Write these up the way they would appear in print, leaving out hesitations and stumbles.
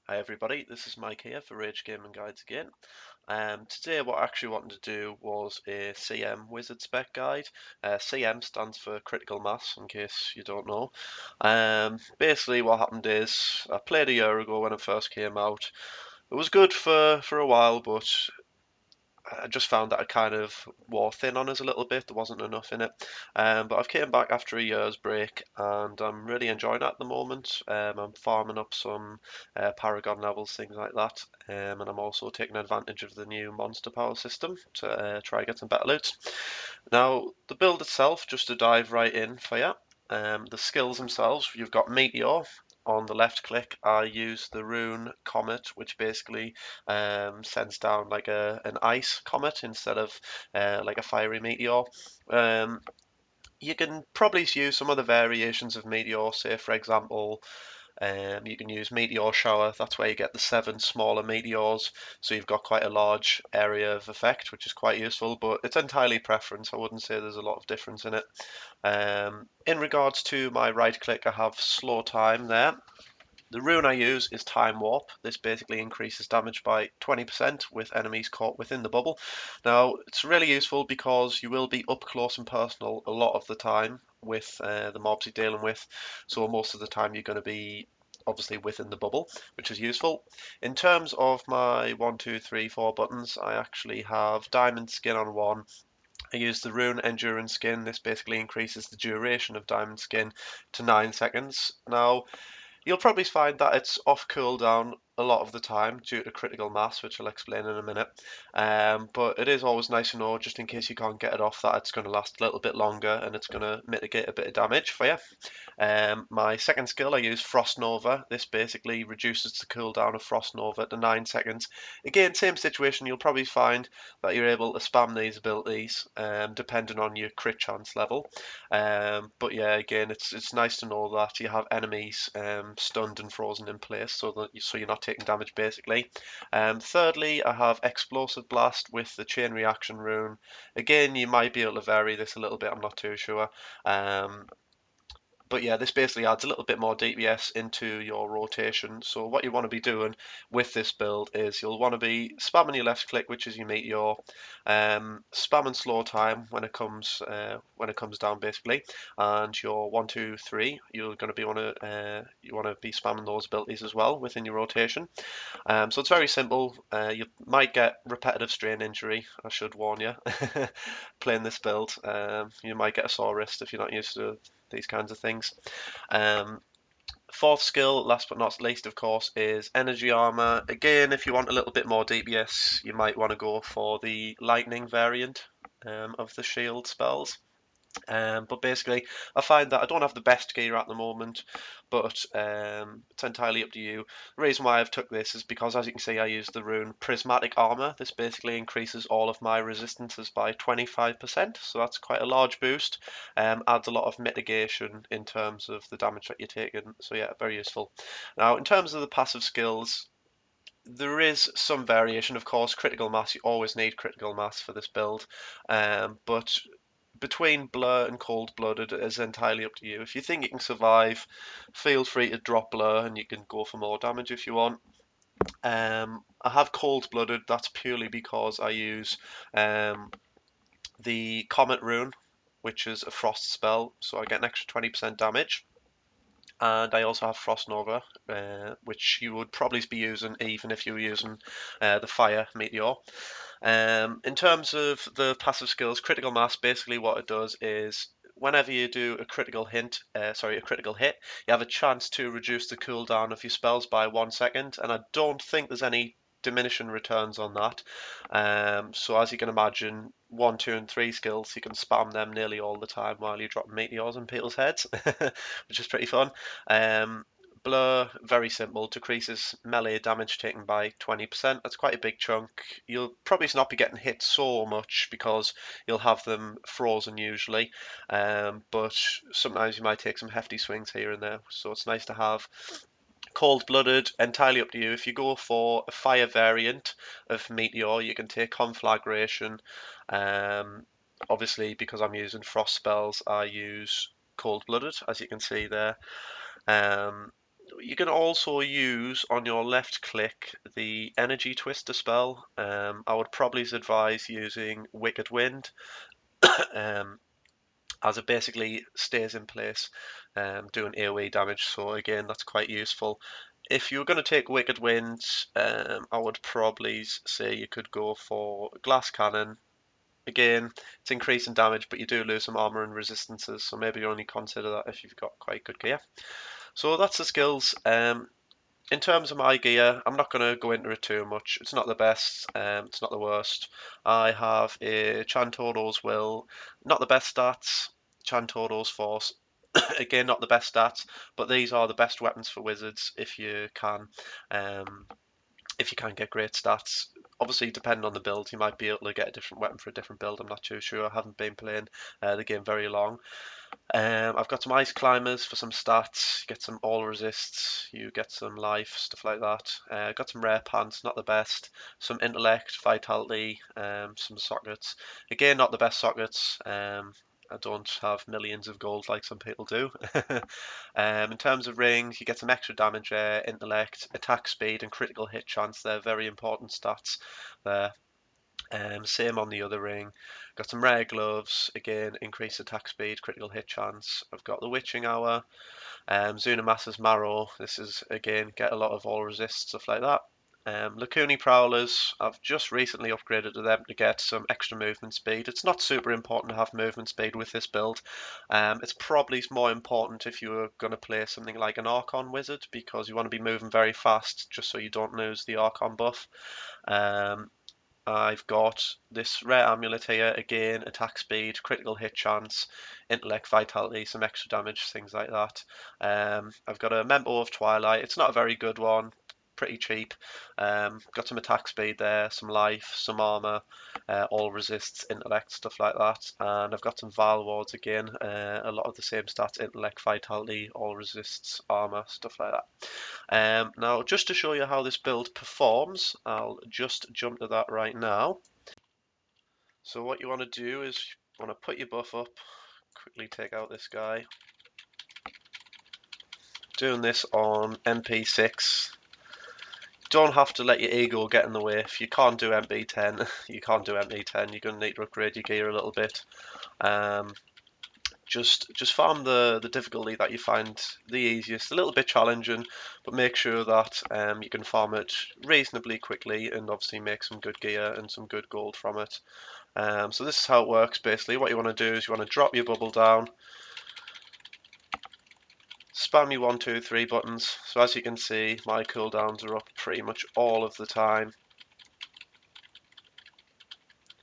Hi everybody, this is Mike here for Rage Gaming Guides again. Today what I actually wanted to do was a CM Wizard Spec Guide. CM stands for Critical Mass, in case you don't know. Basically what happened is, I played a year ago when it first came out. It was good for a while, but I just found that I kind of wore thin on us a little bit. There wasn't enough in it. But I've came back after a year's break and I'm really enjoying it at the moment. I'm farming up some Paragon levels, things like that. And I'm also taking advantage of the new monster power system to try and get some better loot. Now, the build itself, just to dive right in for you, the skills themselves, you've got Meteor. On the left click, I use the rune Comet, which basically sends down like an ice comet instead of like a fiery meteor. Um, you can probably use some other variations of meteor, say for example, you can use meteor shower. That's where you get the 7 smaller meteors, so you've got quite a large area of effect, which is quite useful. But it's entirely preference. I wouldn't say there's a lot of difference in it. In regards to my right click, I have slow time there. The rune I use is Time Warp. This basically increases damage by 20% with enemies caught within the bubble. Now, it's really useful because you will be up close and personal a lot of the time with the mobs you're dealing with. So most of the time you're going to be obviously within the bubble, which is useful. In terms of my 1, 2, 3, 4 buttons, I actually have Diamond Skin on one. I use the Rune Endurance Skin. This basically increases the duration of Diamond Skin to 9 seconds. Now, you'll probably find that it's off cooldown a lot of the time due to critical mass, which I'll explain in a minute. But it is always nice to know, just in case you can't get it off, that it's going to last a little bit longer and it's going to mitigate a bit of damage for you. My second skill, I use Frost Nova. This basically reduces the cooldown of Frost Nova to 9 seconds. Again, same situation, you'll probably find that you're able to spam these abilities depending on your crit chance level. But yeah, again, it's nice to know that you have enemies stunned and frozen in place, so you're not taking damage basically. Thirdly, I have Explosive Blast with the chain reaction rune. Again, you might be able to vary this a little bit. I'm not too sure. Um, but yeah, this basically adds a little bit more DPS into your rotation. So what you want to be doing with this build is you'll want to be spamming your left click, which is your meteor, spamming slow time when it comes down basically, and your 1, 2, 3. You're going to be you want to be spamming those abilities as well within your rotation. So it's very simple. You might get repetitive strain injury. I should warn you. Playing this build, you might get a sore wrist if you're not used to these kinds of things. Um, Fourth skill, last but not least, of course, is energy armor. Again, if you want a little bit more DPS, you might want to go for the lightning variant of the shield spells. But basically, I find that I don't have the best gear at the moment, but it's entirely up to you. The reason why I've took this is because, as you can see, I use the rune Prismatic Armor. This basically increases all of my resistances by 25%, so that's quite a large boost. Adds a lot of mitigation in terms of the damage that you're taking, so yeah, very useful. Now, in terms of the passive skills, there is some variation, of course. Critical mass, you always need critical mass for this build, but between Blur and Cold Blooded is entirely up to you. If you think you can survive, feel free to drop Blur and you can go for more damage if you want. I have Cold Blooded, that's purely because I use the Comet Rune, which is a frost spell, so I get an extra 20% damage. And I also have Frost Nova, which you would probably be using even if you were using the Fire Meteor. In terms of the passive skills, critical mass, basically what it does is whenever you do a critical hit, you have a chance to reduce the cooldown of your spells by 1 second, and I don't think there's any diminishing returns on that. So as you can imagine, 1, 2, and 3 skills, you can spam them nearly all the time while you're dropping meteors on people's heads, which is pretty fun. Um, Blur, very simple, decreases melee damage taken by 20%. That's quite a big chunk. You'll probably not be getting hit so much because you'll have them frozen usually, but sometimes you might take some hefty swings here and there, so it's nice to have. Cold-blooded, entirely up to you. If you go for a fire variant of Meteor, you can take Conflagration. Um, Obviously, because I'm using frost spells, I use cold-blooded, as you can see there. Um, You can also use on your left click the energy twister spell. I would probably advise using Wicked Wind, um, as it basically stays in place, doing AoE damage. So again, that's quite useful. If you're going to take Wicked Wind, I would probably say you could go for Glass Cannon. Again, it's increasing damage, but you do lose some armor and resistances, so maybe you only consider that if you've got quite good gear. So that's the skills. In terms of my gear, I'm not going to go into it too much. It's not the best, it's not the worst. I have a Chantoro's Will, not the best stats. Chantoro's Force, again, not the best stats, but these are the best weapons for wizards um, if you can get great stats. Obviously, depending on the build, you might be able to get a different weapon for a different build. I'm not too sure. I haven't been playing the game very long. I've got some ice climbers for some stats. You get some all resists. You get some life, stuff like that. Got some rare pants, not the best. Some intellect, vitality, some sockets. Again, not the best sockets. I don't have millions of gold like some people do. In terms of rings, you get some extra damage, intellect, attack speed, and critical hit chance. They're very important stats there. Same on the other ring. Got some rare gloves, again, increased attack speed, critical hit chance. I've got the Witching Hour, Zunamasa's Marrow. This is, again, get a lot of all resist, stuff like that. Lacuni Prowlers, I've just recently upgraded to them to get some extra movement speed. It's not super important to have movement speed with this build. It's probably more important if you're going to play something like an Archon Wizard, because you want to be moving very fast just so you don't lose the Archon buff. I've got this rare amulet here, again, attack speed, critical hit chance, intellect, vitality, some extra damage, things like that. I've got a Memento of Twilight. It's not a very good one, pretty cheap. Got some attack speed there, some life, some armor, all resists, intellect, stuff like that. And I've got some Val Wards again, a lot of the same stats, intellect, vitality, all resists, armor, stuff like that. Now, just to show you how this build performs, I'll just jump to that right now. So what you want to do is you want to put your buff up, quickly take out this guy. Doing this on MP6. Don't have to let your ego get in the way. If you can't do MP10, you can't do MP10. You're going to need to upgrade your gear a little bit. Just farm the difficulty that you find the easiest, a little bit challenging, but make sure that you can farm it reasonably quickly and obviously make some good gear and some good gold from it. So this is how it works basically. What you want to do is you want to drop your bubble down, spam your 1, 2, 3 buttons. So as you can see, my cooldowns are up pretty much all of the time.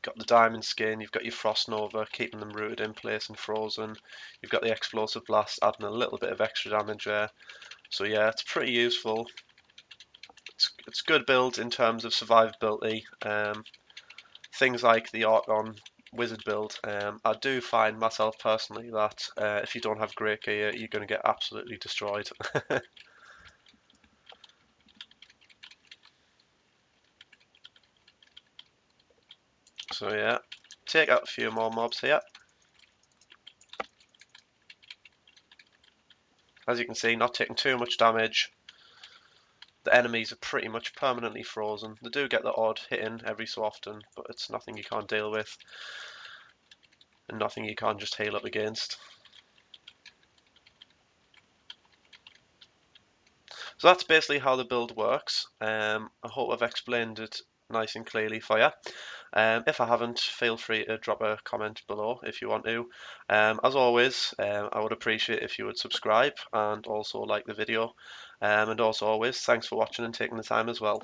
Got the diamond skin, you've got your frost nova, keeping them rooted in place and frozen. You've got the explosive blast, adding a little bit of extra damage there. So yeah, it's pretty useful. It's good build in terms of survivability. Things like the Archon wizard build, I do find myself personally that if you don't have great gear, you're going to get absolutely destroyed. So yeah, take out a few more mobs here. As you can see, not taking too much damage. The enemies are pretty much permanently frozen. They do get the odd hit in every so often, but it's nothing you can't deal with, and nothing you can't just heal up against. So that's basically how the build works. I hope I've explained it nice and clearly for you. If I haven't, feel free to drop a comment below if you want to. As always, I would appreciate if you would subscribe and also like the video. And also always, thanks for watching and taking the time as well.